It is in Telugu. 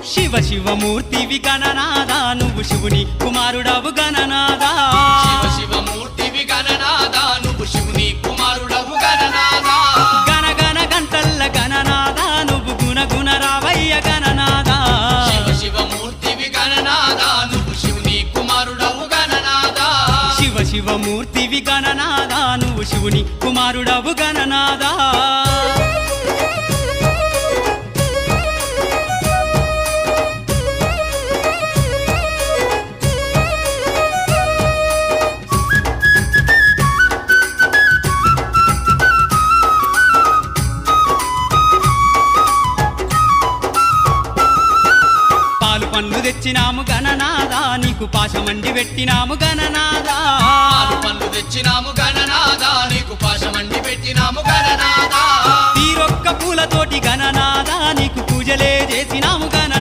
శివ శివమూర్తివి గణనాదా నువ్వు శివుని కుమారుడవు గణనాదా శివ శివమూర్తివి గణనాదా నువ్వు శివుని కుమారుడవు గణనాదా గణ గణ గంటల్ల గణనాదా నువ్వు గుణ గుణ రావయ్య గణనాదా శివ శివమూర్తివి గణనాదా నువ్వు శివుని కుమారుడవు గణనాదా శివ శివమూర్తివి గణనాదా నువ్వు శివుని కుమారుడవు గణనాదా పండ్లు తెచ్చినాము గణనాదా నీకు పాశమండి పెట్టినాము గణనాదా పాలు పండ్లు తెచ్చినాము గణనాదా నీకు పాశమండి పెట్టినాము గణనాదా తీరొక్క పూలతోటి గణనాదా నీకు పూజలే చేసినా